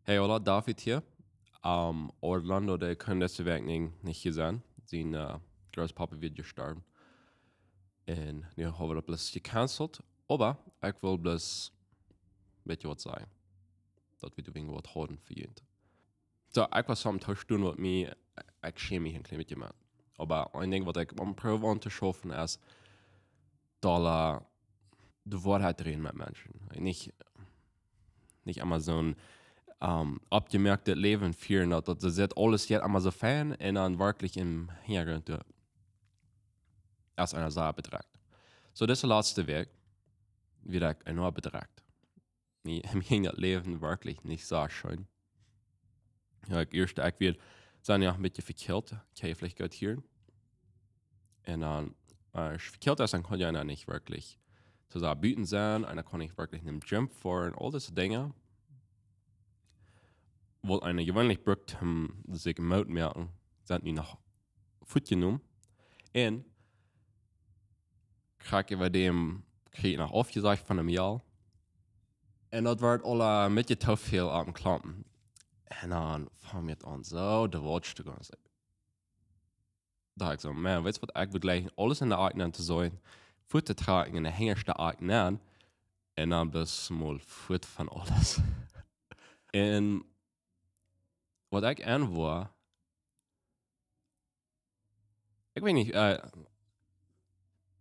Hey, hola, David hier. Orlando, der kann deze week niet gesehen. Zijn Großpapa wird gestorben. En nu hebben we dat bloß gecanceld. Aber ik wil bloß met je wat zeggen. Dat we doen wat houden voor je. So, ik was samen thuis doen wat mij, ik schäme mich een klein beetje met. Aber een ding wat ik probeer aan te schaffen is, dat de waarheid drehen met mensen. Nicht immer so ein abgemerktes Leben führen, dass das jetzt alles jetzt immer so fein und dann wirklich im Hintergrund als einer Sache beträgt. So, das ist der letzte Weg, wieder enorm beträgt. Mir ging das Leben wirklich nicht so schön. Ja, ich wird sein ja ein bisschen verkehrt, kann ich vielleicht gut hören. Und dann, ich verkehrt ist, dann kann ja einer nicht wirklich zu sagen, bieten sein, einer kann nicht wirklich in einem Gym fahren, all diese Dinge. Wo eine gewöhnlich brückt, sich im Mut merken, sind die noch Foot genommen. Und krieg über dem Krieg noch aufgesagt von einem Jahr. Und das wird alle mit der viel auf dem Klappen. Und dann fangen wir an, so, der Watch zu gehen. Da habe ich so, man, weißt du was, ich würde gleich alles in der Eigenen zu sein, Foot zu tragen in der hängerste Eigenen. Und dann bis mal Foot von alles. Und wat ik aan war, ik weet niet,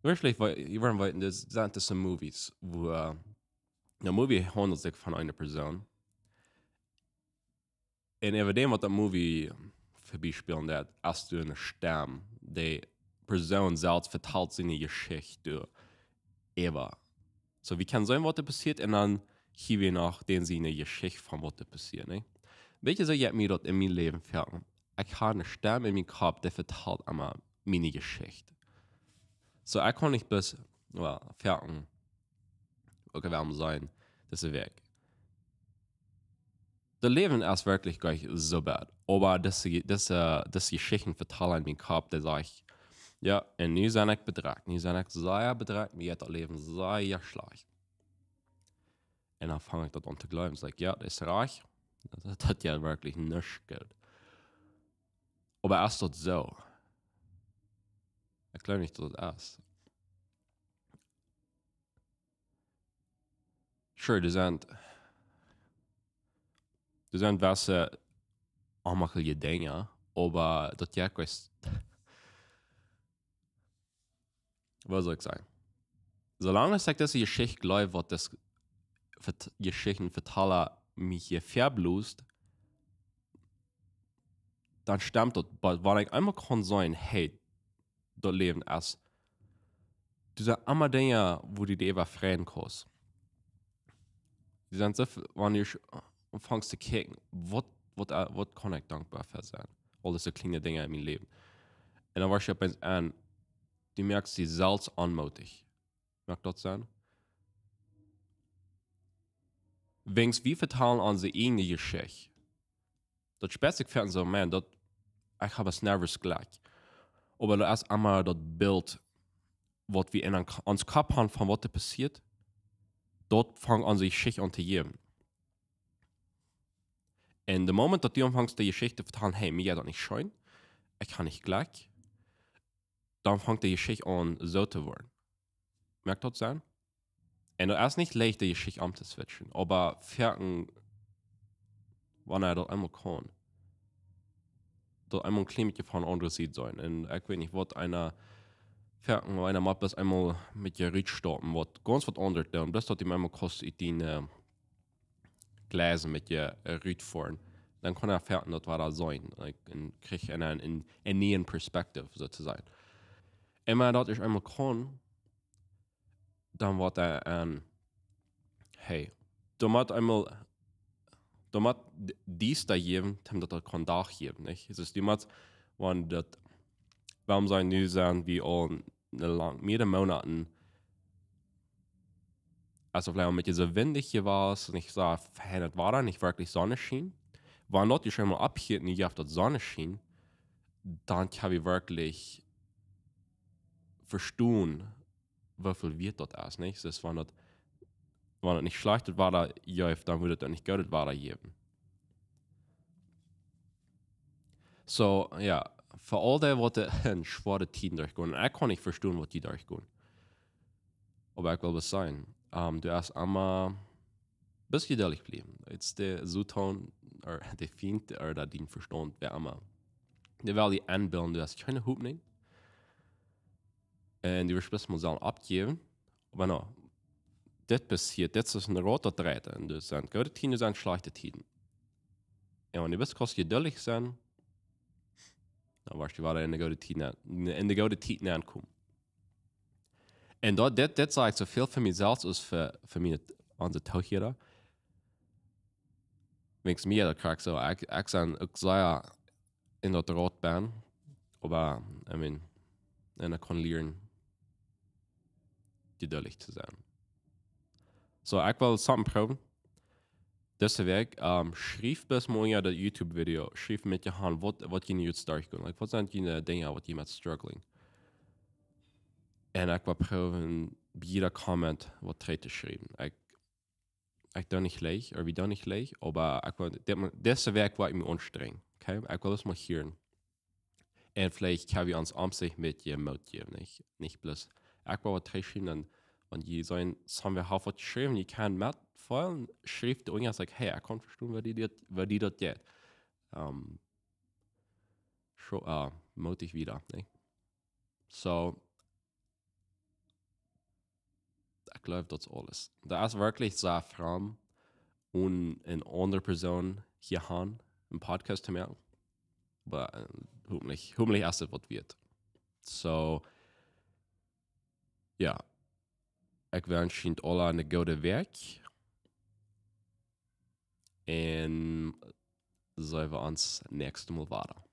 wirklich, je waren weiten, das sind das so Movies, wo, eine Movie handelt sich von einer Person. Und über dem, was der Movie vorbeispielen, der hast du eine Stimme, die Person selbst verteilt seine Geschichte über. So, wie kann sein, was da passiert, und dann hier wir noch den seine Geschichte von was da passiert, ne? Weet je, so je mir dort in mein Leben fertig. Ich habe eine Stimme in meinem Kopf, die verteilt immer meine Geschichte. So, ich kann nicht bis, fertig, okay, werden sein, das ist weg. Das Leben ist wirklich gar nicht so bad. Aber das Geschichten verteilen in meinem Kopf, da sage ich, ja, und nu sind ich bedrückt. Nu sind ich sehr bedrückt, mir hat das Leben sehr schlecht. Und dann fange ich das an zu glauben, sage ich, ja, das ist reich. Das hat ja wirklich nichts gut. Aber ist das so? Ich glaube nicht, dass das ist. Sure, das sind was allemaal Dinge, aber das ja ist, was soll ich sagen? Solange ich diese Geschichte glaube, was das Geschichtenverteiler mich hier verblust, dann stimmt das. Aber wenn ich einmal kann sagen, hey, das Leben ist, du sagst immer Dinge, wo du dir freuen kannst. Die sind so, wenn du anfängst zu kicken, was kann ich dankbar für sein? All diese kleine Dinge in meinem Leben. Und dann warst du jetzt an, du merkst sie selbst anmutig. Mag das sein? Wings, wie vertalen an sie eigene Geschichte? Das spezifik fällt so, man, ich habe es nervös gleich. Aber das ist einmal das Bild, was wir in uns Kopf haben, von was da passiert, dort fangen an, sich Geschichte an zu geben. Und der Moment, dass du anfängst, die Geschichte zu vertellen, hey, mir geht das nicht schön, ich kann nicht gleich, dann fängt die Geschichte an, so zu werden. Merkt das sein? Und es ist nicht leicht, die Geschichte umzuswitchen, aber fertig, wenn das einmal kann, dort einmal ein klein bisschen von anderen Seite sein. Und ich weiß nicht, was einer macht das einmal mit der Rüt starten, was ganz was anderes tun. Das hat ihm einmal kostet in Gläser mit der Rüt fahren. Dann kann er fertig, das war da sein. Und kriegt einen näheren Perspektive sozusagen. Und wenn das ich einmal kann, dann wird er ein, hey, du musst einmal, du musst dies da geben, damit das kann da geben, nicht? Es ist die musst, wenn das, warum sein nu sein wie all mehrere Monaten, also vielleicht mit dieser windig hier war es, und ich sah, hey, das war da nicht wirklich Sonne schien. Wenn dort die schon mal abhielt, nicht auf das Sonne schien, dann kann ich wirklich verstehen, wie viel wird das ist, nicht? Das wenn das nicht schlecht war, da, ja, dann würde das nicht gut, war da geben. So, ja, für all die, wat een schwere Tiden durchgehen, ich kann nicht verstehen, was die durchgehen. Aber ich will was sein. Du hast immer bis geduldig bleiben. Jetzt der Zuton, oder der Feind, oder den Verstand, wer immer. Die will die anbilden, du hast keine Hoffnung. Und du wirst bis mal sagen, abgeben. Aber no, das passiert, das ist ein roter Draht. Und das sind gute Tiden, das sind schlechte Tiden. Und wenn du bist, kannst du geduldig sein, dann wirst du weiter in der guten Tiden ankommen. Und das sagt so viel für mich selbst als für meine unsere Tauchjäger. Wenn ich mir da kriege, so, ich sei in der Drahtbahn, aber, I mean, und ich kann lernen, geduldig zu sein. So, ich will something proben. Deswegen, schreib bis morgen das YouTube-Video, schreib mit der Hand, was gehen jetzt durchgehen. Like, was sind die Dinge, was jemand struggling? Und ich will proben, bei jeder Comment, was zu schreiben. Ich doe nicht leicht, oder wir doen nicht leicht, aber ich will, das Werk war ich mir anstrengen. Okay? Ich will es mal hören. Und vielleicht kann wir uns Ansicht mit dir motivieren, nicht bloß. Ich will was schreiben, und die sagen, das haben wir was geschrieben, die kann mitfallen, schrift du irgendwas, like, hey, ich kann verstehen, wie die das geht. Motiv wieder, ne? So, ich glaube, das ist alles. Da ist wirklich sehr fromm, und eine andere Person hier haben, einen Podcast zu machen. Aber hoffentlich erst das, was wird. So, ja. Ich wünsche Ihnen alle eine gute Werk. Und sehen wir uns nächstes Mal weiter.